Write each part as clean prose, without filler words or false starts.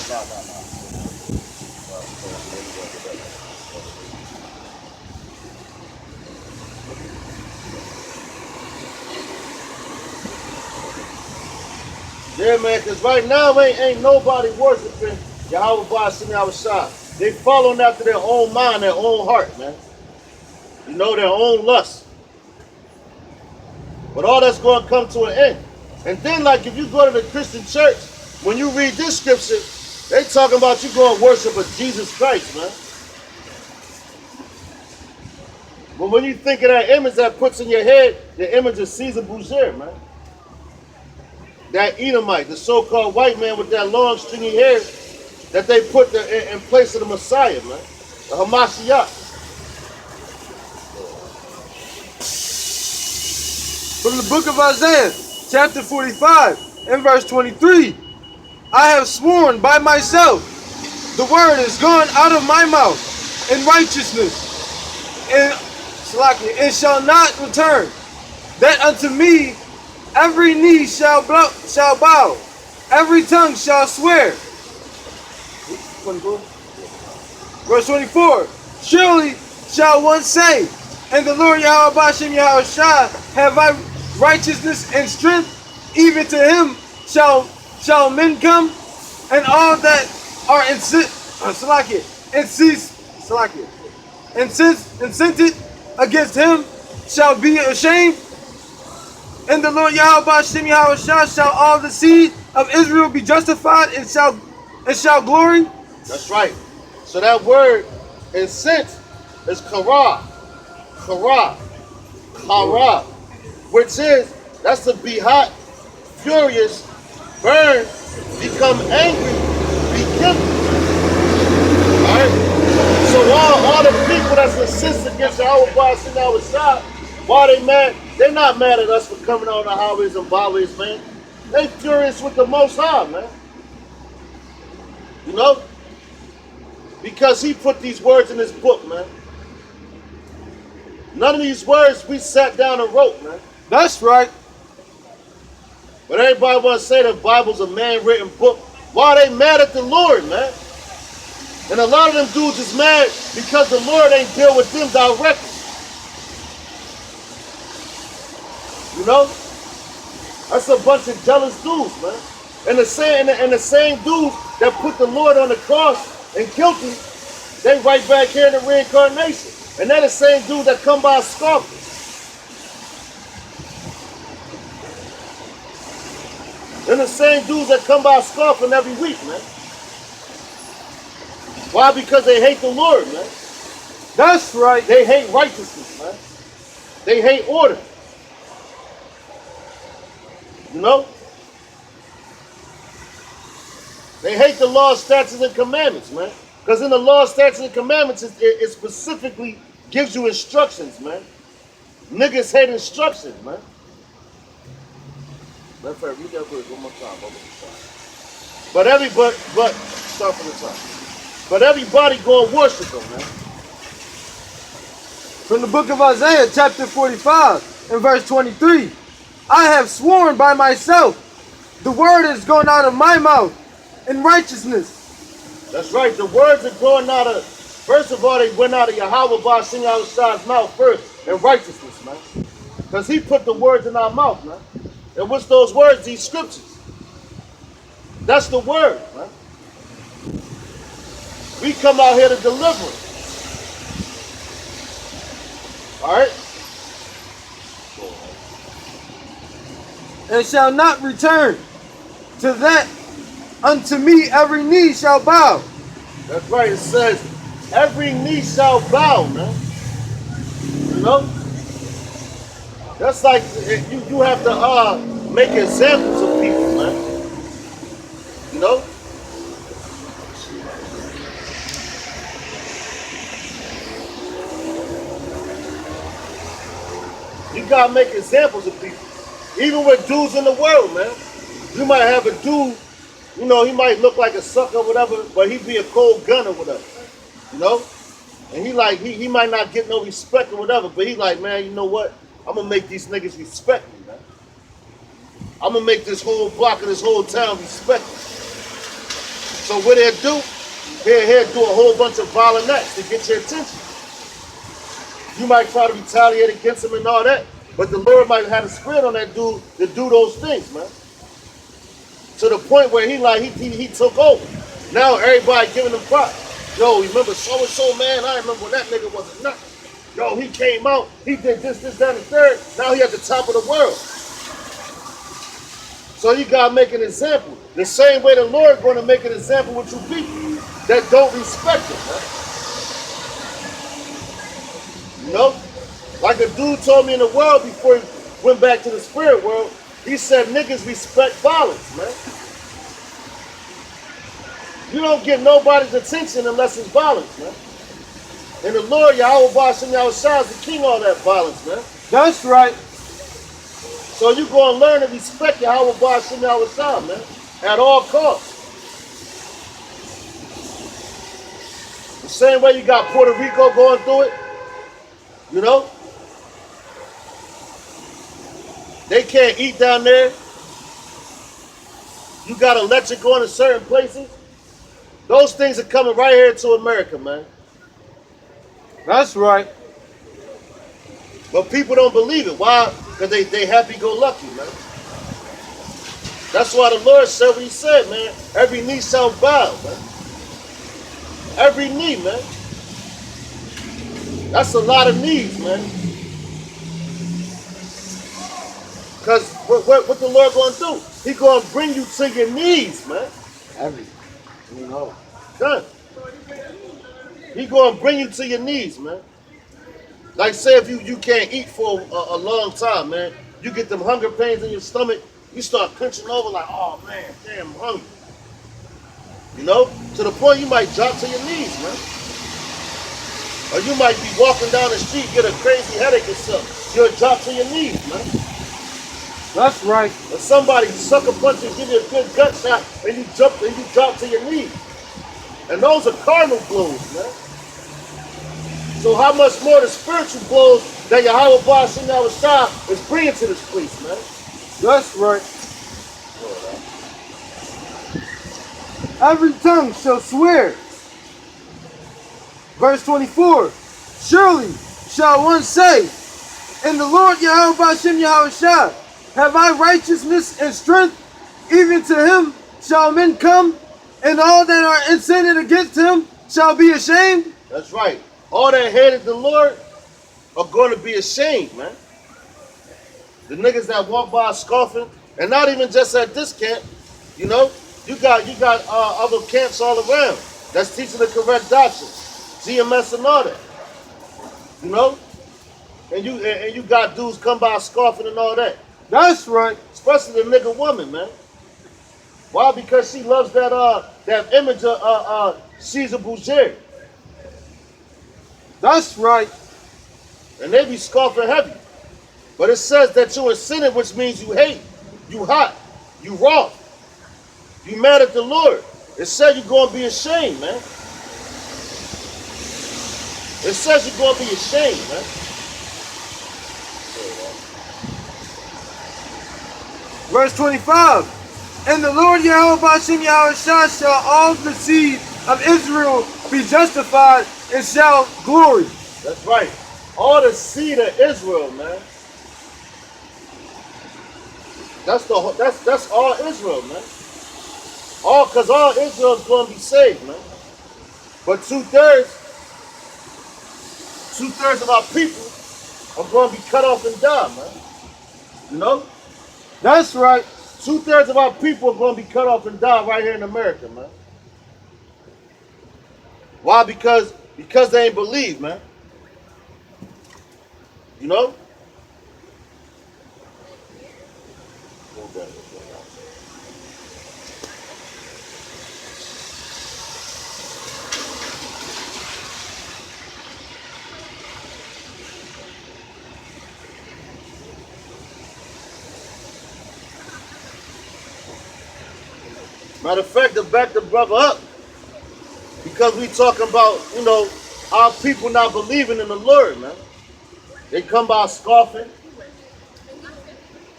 Yeah, man, because right now ain't nobody worshiping Yahweh Ba'ashem Yahushua. They following after their own mind, their own heart, man. You know, their own lust. But all that's going to come to an end. And then, like, if you go to the Christian church, when you read this scripture, they talking about you going to worship a Jesus Christ, man. But when you think of that image that puts in your head, the image of Caesar Borgia, man. That Edomite, the so-called white man with that long stringy hair that they put in place of the Messiah, man. The Hamashiach. From the book of Isaiah, chapter 45, and verse 23. I have sworn by myself, the word is gone out of my mouth in righteousness, and shall not return, that unto me every knee shall bow, every tongue shall swear. 24. Verse 24. Surely shall one say, and the Lord Yahweh Ba'ashem Yahushua have I righteousness and strength, even to him shall men come, and all that are incented against him shall be ashamed. And the Lord Yahweh Ba'ashem Yahushua shall all the seed of Israel be justified and shall glory. That's right. So that word incensed is kara, which is, that's to be hot, furious, burn, become angry, be kindled. Alright? So all the people that's incensed against Yahweh Ba'ashem Yahushua, why they mad? They're not mad at us for coming on the highways and byways, man. They furious with the Most High, man. You know? Because he put these words in his book, man. None of these words we sat down and wrote, man. That's right. But everybody want to say the Bible's a man-written book. Why are they mad at the Lord, man? And a lot of them dudes is mad because the Lord ain't deal with them directly. You know? That's a bunch of jealous dudes, man. And the same dudes that put the Lord on the cross and killed him, they right back here in the reincarnation. And they're the same dudes that come by scoffing. They're the same dudes that come by scoffing every week, man. Why? Because they hate the Lord, man. That's right. They hate righteousness, man. They hate order. You know? They hate the law, statutes, and commandments, man. Because in the law, statutes, and commandments, it specifically gives you instructions, man. Niggas hate instructions, man. Matter of fact, read that verse one more time. But start from the top. But everybody go and worship him, man. From the book of Isaiah, chapter 45, and verse 23. I have sworn by myself, the word is going out of my mouth in righteousness. That's right. The words are going out of, first of all, they went out of Yahweh Ba'ashem Yahushua's mouth first in righteousness, man. Because he put the words in our mouth, man. And what's those words? These scriptures. That's the word, man. We come out here to deliver it. All right? And shall not return to that unto me every knee shall bow. That's right. It says every knee shall bow, man. You know? That's like you have to make examples of people, man. You know? You gotta make examples of people. Even with dudes in the world, man. You might have a dude, you know, he might look like a sucker or whatever, but he be a cold gun or whatever. You know? And he might not get no respect or whatever, but he like, man, you know what? I'm gonna make these niggas respect me, man. I'm gonna make this whole block of this whole town respect me. So what he'll do, he'll do a whole bunch of violent acts to get your attention. You might try to retaliate against him and all that, but the Lord might have a spirit on that dude to do those things, man. To the point where he took over. Now everybody giving him props. Yo, remember so-and-so, man? I remember when that nigga was a nut. Yo, he came out, he did this, that, and the third. Now he at the top of the world. So you gotta make an example. The same way the Lord gonna make an example with you people that don't respect him, man. You know? Like a dude told me in the world before he went back to the spirit world, he said niggas respect violence, man. You don't get nobody's attention unless it's violence, man. And the Lord, Yahweh Bashim Yahushua, is the king of all that violence, man. That's right. So you go and learn to respect Yahweh Bashim Yahushua, man, at all costs. The same way you got Puerto Rico going through it, you know? They can't eat down there. You got electric going to certain places. Those things are coming right here to America, man. That's right. But people don't believe it. Why? Because they happy-go-lucky, man. That's why the Lord said what he said, man. Every knee shall bow, man. Every knee, man. That's a lot of knees, man. Because what the Lord going to do? He going to bring you to your knees, man. Everything. You know. Done. He going to bring you to your knees, man. Like say if you can't eat for a long time, man. You get them hunger pains in your stomach. You start pinching over like, oh, man, damn, I'm hungry. You know? To the point you might drop to your knees, man. Or you might be walking down the street, get a crazy headache or something. You'll drop to your knees, man. That's right. Or somebody sucker punch and give you a good gut shot and you drop to your knees. And those are cardinal blows, man. So how much more the spiritual blows that Yahweh Bashim Yahushua is bringing to this place, man? That's right. Every tongue shall swear. Verse 24. Surely shall one say, in the Lord Yahweh Bashim Yahushua, have I righteousness and strength? Even to him shall men come, and all that are incented against him shall be ashamed. That's right. All that hated the Lord are going to be ashamed, man. The niggas that walk by scoffing, and not even just at this camp, you know, you got other camps all around that's teaching the correct doctrine, GMS and all that, you know, and you got dudes come by scoffing and all that. That's right. Especially the nigga woman, man. Why? Because she loves that image of Caesar Borgia. That's right. And they be scoffing heavy. But it says that you're sinning, which means you hate, you hot, you raw, you mad at the Lord. It says you're going to be ashamed, man. It says you're going to be ashamed, man. Verse 25. And the Lord Yahweh Bashim Yahushua shall all the seed of Israel be justified and shall glory. That's right. All the seed of Israel, man. That's all Israel, man. Because all Israel is going to be saved, man. But two-thirds of our people are going to be cut off and die, man. You know? That's right. 2/3 of our people are going to be cut off and die right here in America, man. Why? Because they ain't believe, man. You know? Matter of fact, to back the brother up, because we talking about, you know, our people not believing in the Lord, man. They come by scoffing,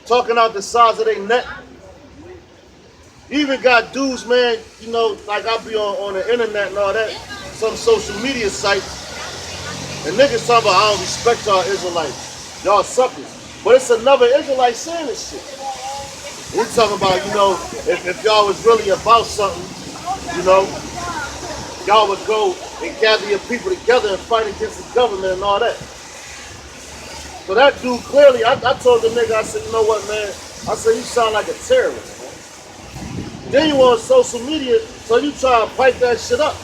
talking out the sides of their neck. You even got dudes, man, you know, like I be on the internet and all that, some social media sites, and niggas talking about I don't respect y'all Israelites. Y'all suckers. But it's another Israelite saying this shit. We talking about, you know, if y'all was really about something, you know, y'all would go and gather your people together and fight against the government and all that. So that dude clearly, I told the nigga, I said, you know what, man? I said, you sound like a terrorist, man. Then you on social media, so you try to pipe that shit up.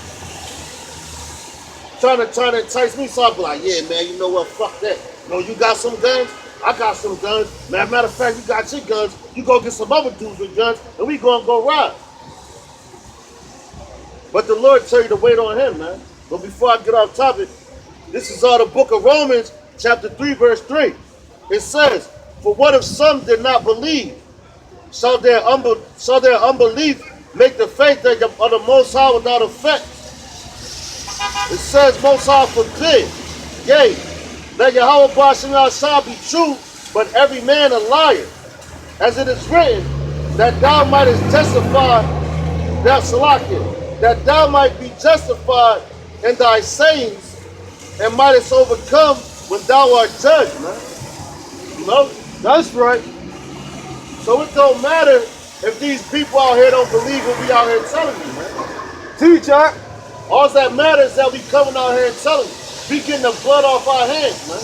Trying to entice me, so I be like, yeah, man, you know what, fuck that. You know, you got some guns, I got some guns. Matter of fact, you got your guns, you go get some other dudes with guns, and we gonna go ride. But the Lord tell you to wait on him, man. But before I get off topic, this is all the book of Romans, chapter 3, verse 3. It says, for what if some did not believe? Shall their unbelief make the faith of the Most High without effect? It says, Most High forbid. Yea, let Yahweh Ba'ashem Yahshua be true, but every man a liar. As it is written, that thou mightest testify, that thou might be justified in thy sayings, and mightest overcome when thou art judged, man. You know? That's right. So it don't matter if these people out here don't believe what we out here telling you, man. Teach, huh? All that matters is that we coming out here and telling you. We getting the blood off our hands, man.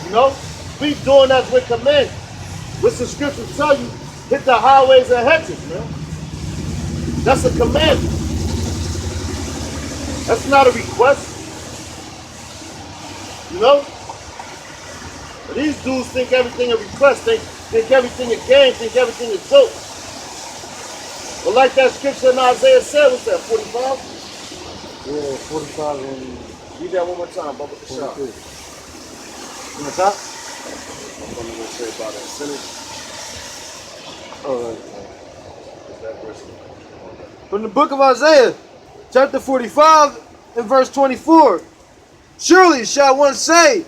You know? We doing as we're commanded. Which the scriptures tell you, hit the highways and hedges, man. That's a commandment. That's not a request. You know? But these dudes think everything a request, think everything a game, think everything a joke. But like that scripture in Isaiah said, what's that, 45? Yeah, 45 and Read that one more time, Bubba the shot. 43. In the top? I'm going to say about that sentence. Oh, right. Is that verse? From the book of Isaiah, chapter 45 and verse 24. Surely shall one say,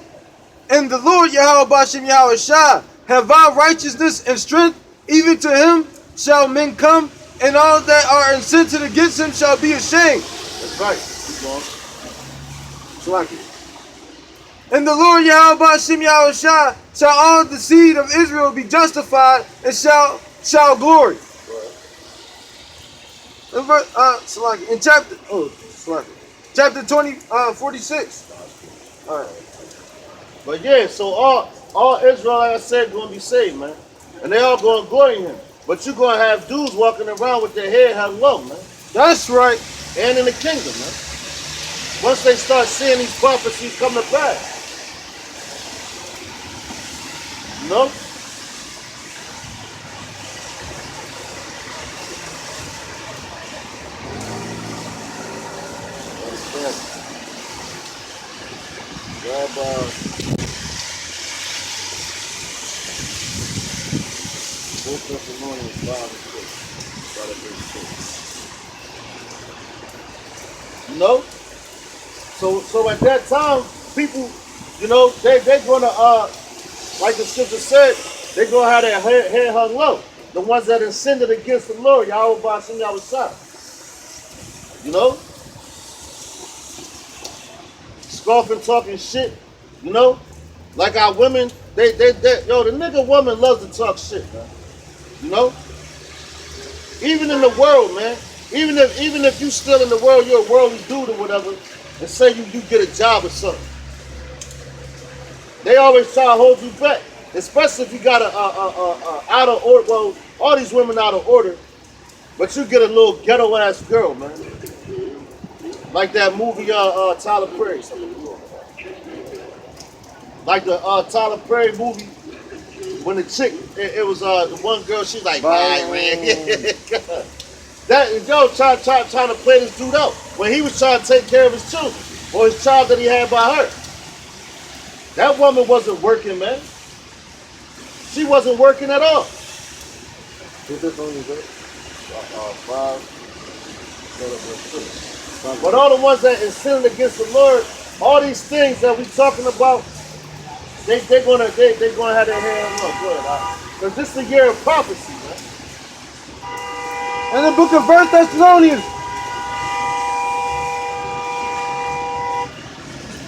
in the Lord Yahweh Ba'ashem Yahushua have I righteousness and strength, even to him shall men come, and all that are incented against him shall be ashamed. That's right. Keep going. Slaki. In the Lord Yahweh Ba'ashem Yahushua shall all the seed of Israel be justified and shall glory. In chapter 46. All right. But yeah, so all Israel, like I said, going to be saved, man. And they all going to glory in him. But you're going to have dudes walking around with their head held low, man. That's right. And in the kingdom, man. Once they start seeing these prophecies come to pass. You know? Grab 4 Thessalonians 5 and 6. Start at verse 6. You know? So at that time, people, you know, they're gonna like the scripture said, they're gonna have their head hung low. The ones that have sinned against the Lord, Yahweh Ba'ashem Yahushua. You know? Scoffing, talking shit, you know? Like our women, yo, the nigga woman loves to talk shit, man. You know? Even in the world, man. Even if you still in the world, you're a worldly dude or whatever, and say you get a job or something. They always try to hold you back. Especially if you got a out of order, well, all these women out of order, but you get a little ghetto ass girl, man. Like that movie Tyler Perry. Like the Tyler Perry movie, when the chick, it was the one girl, she's like, man. That yo trying to play this dude out when he was trying to take care of his children or his child that he had by her. That woman wasn't working, man. She wasn't working at all. But all the ones that is sinning against the Lord, all these things that we talking about, they're gonna have their hand up. Go ahead. Because this is the year of prophecy, man. In the book of 1 Thessalonians.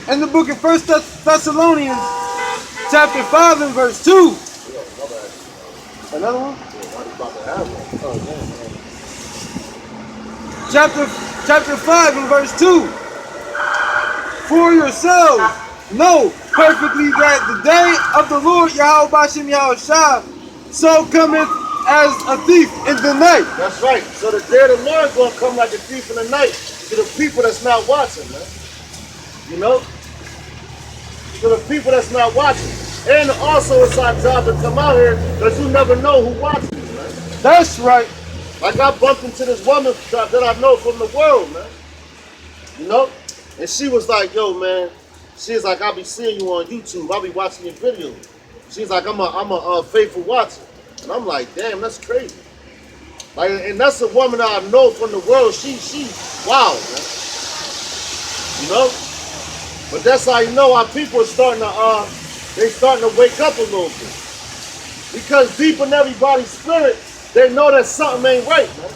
In the book of 1 Thessalonians, chapter 5 and verse 2. Yeah, my bad. Another one? Yeah, I'm about to have one. Oh, damn. Chapter 5 and verse 2. For yourselves know perfectly that the day of the Lord Yahweh Bashem Yahushua so cometh as a thief in the night. That's right. So the day of the Lord is going to come like a thief in the night to the people that's not watching, man. You know? To the people that's not watching. And also it's our job to come out here because you never know who watches, man. That's right. Like I bumped into this woman that I know from the world, man. You know? And she was like, yo, man. She's like, I'll be seeing you on YouTube. I'll be watching your videos. She's like, I'm a faithful watcher. And I'm like, damn, that's crazy. Like, and that's a woman that I know from the world. She wow, man. You know? But that's how you know our people are starting to they starting to wake up a little bit. Because deep in everybody's spirit, they know that something ain't right, man.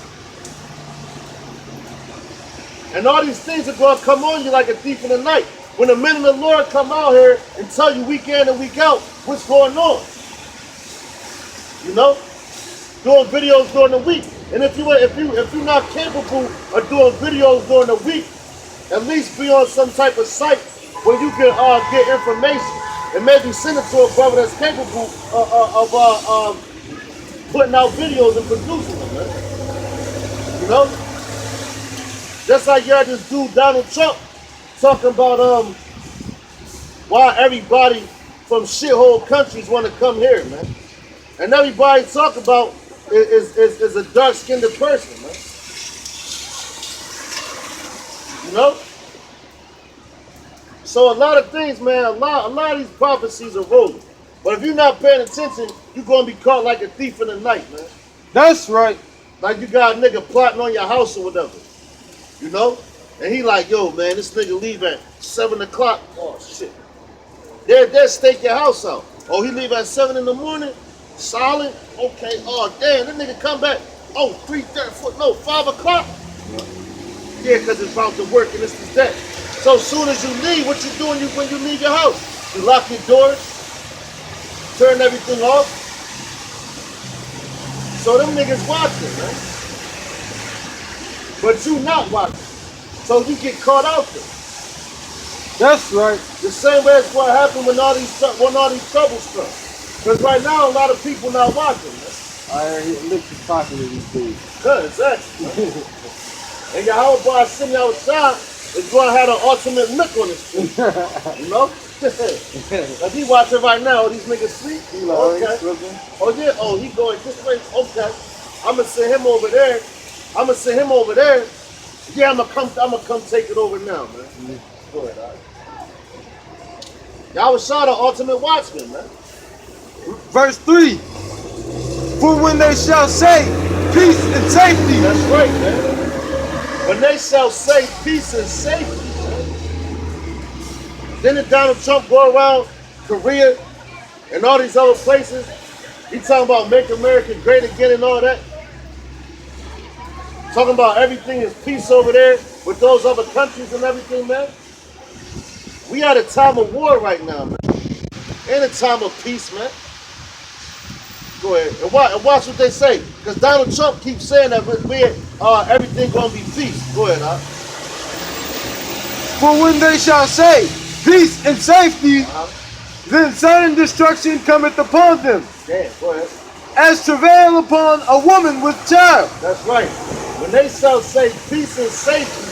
And all these things are going to come on you like a thief in the night. When the men of the Lord come out here and tell you week in and week out what's going on. You know? Doing videos during the week. And if you're not capable of doing videos during the week, at least be on some type of site where you can get information and maybe send it to a brother that's capable of putting out videos and producing them, man. You know? Just like you had this dude Donald Trump talking about why everybody from shithole countries want to come here, man. And everybody talk about is a dark-skinned person, man. You know? So a lot of things, man, a lot of these prophecies are rolling. But if you're not paying attention, you're going to be caught like a thief in the night, man. That's right. Like you got a nigga plotting on your house or whatever. You know? And he like, yo, man, this nigga leave at 7 o'clock. Oh, shit. They'll stake your house out. Oh, he leave at 7 in the morning? Solid? Okay. Oh, damn, that nigga come back. Oh, 3:30, no, 5 o'clock? Yeah, because it's about to work and this is that. So as soon as you leave, what you doing when you leave your house? You lock your doors, turn everything off. So them niggas watching, man. But you not watching. So you get caught out there. That's right. The same way as what happened when all these troubles come. Because right now, a lot of people not watching, man. I heard lips is popular these days. Good, exactly. And Yahweh Bar Shem Yahushua is going to have an ultimate lick on his feet. You know? Like he watching right now, all these niggas sleep. Okay. Oh yeah, oh he going this way. Okay. I'ma send him over there. Yeah, I'ma come take it over now, man. Go ahead, all right. Yahushua the ultimate watchman, man. Verse 3. For when they shall say peace and safety. That's right, man. When they shall say peace and safety. Didn't Donald Trump go around Korea and all these other places? He talking about make America great again and all that. Talking about everything is peace over there with those other countries and everything, man. We at a time of war right now, man. Ain't a time of peace, man. Go ahead and watch what they say, because Donald Trump keeps saying that everything gonna be peace. Go ahead, huh? For when they shall say peace and safety, then sudden destruction cometh upon them. Damn, go ahead. As travail upon a woman with child. That's right. When they shall say peace and safety,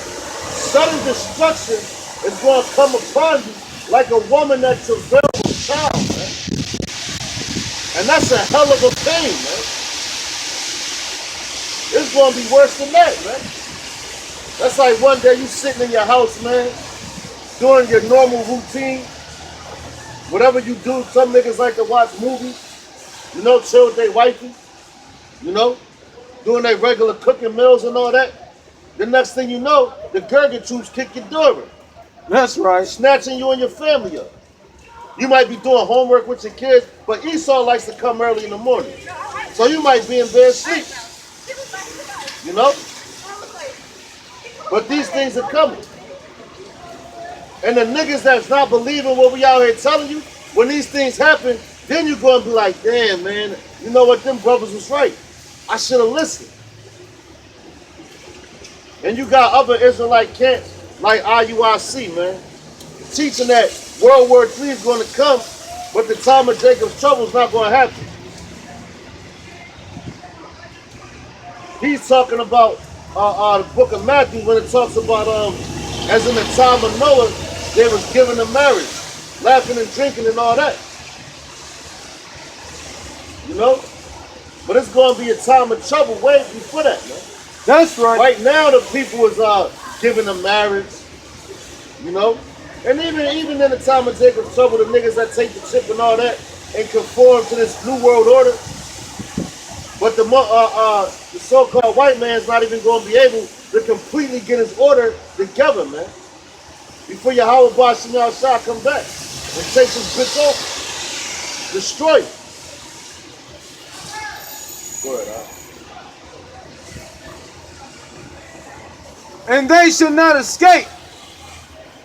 sudden destruction is going to come upon you like a woman that travails with child, man. And that's a hell of a pain, man. It's going to be worse than that, man. That's like one day you sitting in your house, man, doing your normal routine. Whatever you do, some niggas like to watch movies, you know, chill with their wifey, you know, doing their regular cooking meals and all that. The next thing you know, the Gurga troops kick your door in. That's right. Snatching you and your family up. You might be doing homework with your kids. But Esau likes to come early in the morning. So you might be in bed asleep. You know? But these things are coming. And the niggas that's not believing what we out here telling you, when these things happen, then you're going to be like, damn, man, you know what? Them brothers was right. I should have listened. And you got other Israelite camps like IUIC, man, teaching that World War III is going to come, but the time of Jacob's trouble is not going to happen. He's talking about the book of Matthew when it talks about, as in the time of Noah, they was giving them marriage, laughing and drinking and all that. You know? But it's going to be a time of trouble way before that, man. That's right. Right now, the people is giving them marriage, you know? And even in the time of Jacob's trouble, the niggas that take the chip and all that and conform to this new world order, but the so-called white man's not even going to be able to completely get his order together, man. Before Yahweh Bashim Shah come back and take this bitch over. Destroy it. Go ahead, And they shall not escape.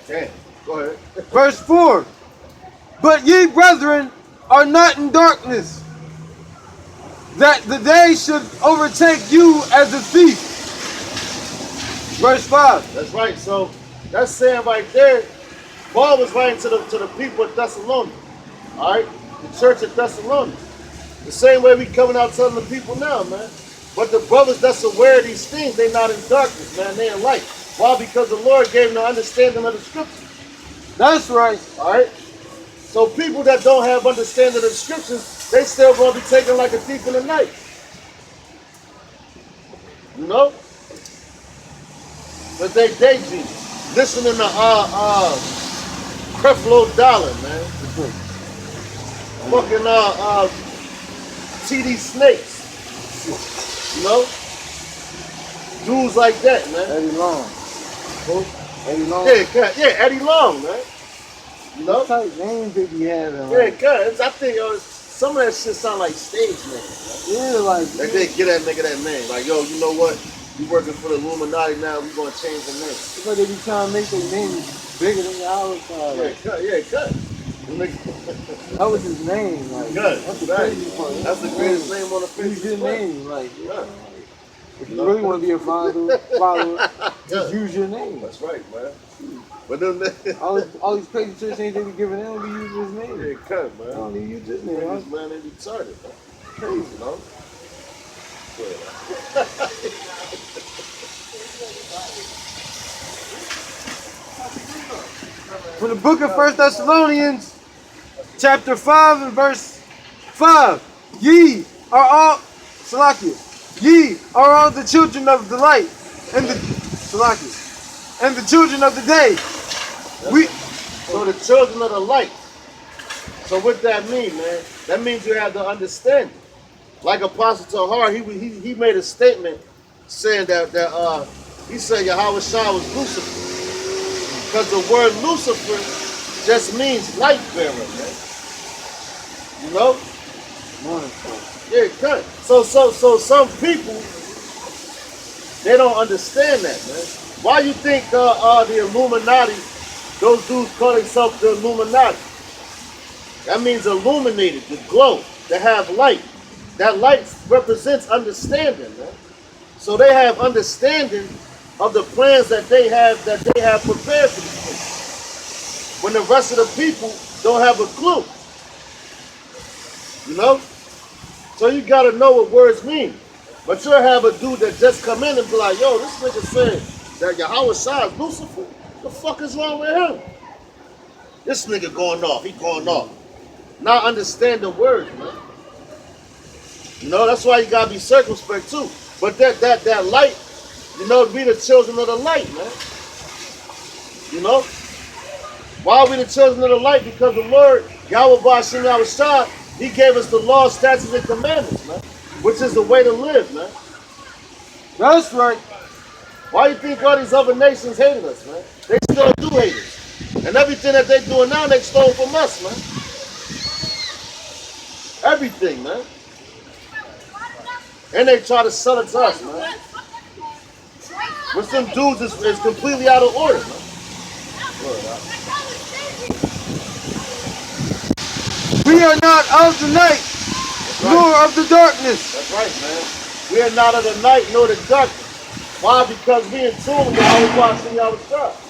Damn. Go ahead. Verse 4. But ye, brethren, are not in darkness, that the day should overtake you as a thief. Verse 5. That's right. So that's saying right there, Paul was writing to the people at Thessalonica. All right? The church at Thessalonica. The same way we coming out telling the people now, man. But the brothers that's aware of these things, they not in darkness, man. They in light. Why? Because the Lord gave them the understanding of the scriptures. That's right. All right? So people that don't have understanding of the scriptures, they still going to be taken like a thief in the night. You know? But they daydream. Listening to Creflo Dollar, man. Fucking TD Snakes. You know? Dudes like that, man. Eddie Long. Who? Eddie Long. Yeah, Eddie Long, man. You know? What type of names did he have? Yeah, cuz I think some of that shit sound like stage names. Yeah, like They get that nigga that name. Like, yo, you know what? You working for the Illuminati now, we gonna change the name. it's like they be trying to make their names bigger than ours. Yeah, cut. That was his name. Like, Good. that's the crazy part. That's the greatest name on the face Use of your the planet. name. Like, Yeah. if you really want to be a follower, just Yeah. use your name. That's right, man. But them All these crazy church names they be giving, they don't be using his name. yeah, cut, They man. don't even use his name. Niggas, man, they retarded, man. Crazy, no? From the book of 1 Thessalonians, chapter 5 and verse 5. Ye are all, Salakia, ye are all the children of the light, and the, Salakia, and the children of the day. So the children of the light. So what that mean, man? That means you have the understanding. Like Apostle Tahar, he made a statement saying that he said Yahweh Shah was Lucifer. Because the word Lucifer just means light bearer, man. You know? Yeah, good. So some people, they don't understand that, man. Why you think the Illuminati, those dudes call themselves the Illuminati? That means illuminated, the glow, to have light. That light represents understanding, man. So they have understanding of the plans that they have prepared for these people. When the rest of the people don't have a clue. You know? So you gotta know what words mean. But you'll have a dude that just come in and be like, yo, this nigga said that Yahweh Shah is Lucifer. What the fuck is wrong with him? This nigga going off, he going off. Not understanding words, man. You know, that's why you gotta be circumspect too. But that light, you know, be the children of the light, man. You know? Why are we the children of the light? Because the Lord, Yahweh Bashim Yahweh Shah, he gave us the law, statutes, and commandments, man. Which is the way to live, man. That's right. Why do you think all these other nations hated us, man? They still do hate us. And everything that they doing now, they stole from us, man. everything, man. And they try to sell it to us, man. With some dudes is completely out of order, man. We are not of the night, nor of the darkness. That's right, man. We are not of the night nor the darkness. Why? Because we in tune with how we watching y'all stuff.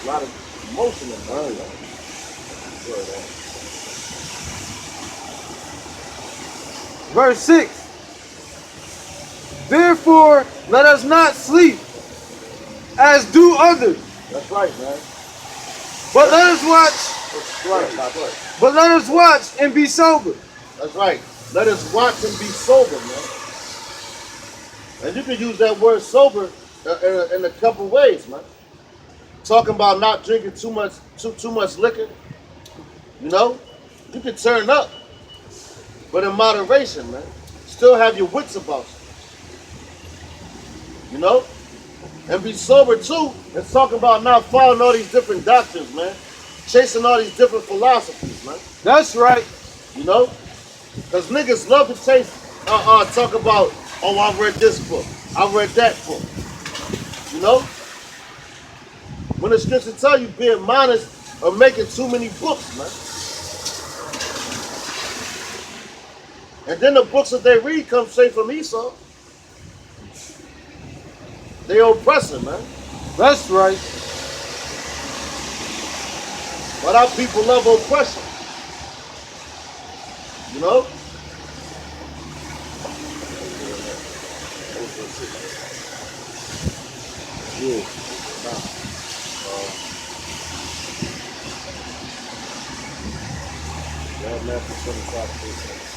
A lot of emotion in there. Verse 6. Therefore, let us not sleep as do others, That's right, man. but let us watch. That's right. That's right. But let us watch and be sober. That's right. Let us watch and be sober, man. And you can use that word sober in a couple ways, man. Talking about not drinking too much liquor. You know, you can turn up, but in moderation, man. Still have your wits about you. You know, and be sober too. And talking about not following all these different doctrines, man. Chasing all these different philosophies, man. That's right. You know, because niggas love to chase, talk about, oh, I read this book, I read that book. You know, when the scripture tell you being modest or making too many books, man. And then the books that they read come straight from Esau. They oppressing, man. That's right. But our people love oppression. You know? Yeah. Matthew 25.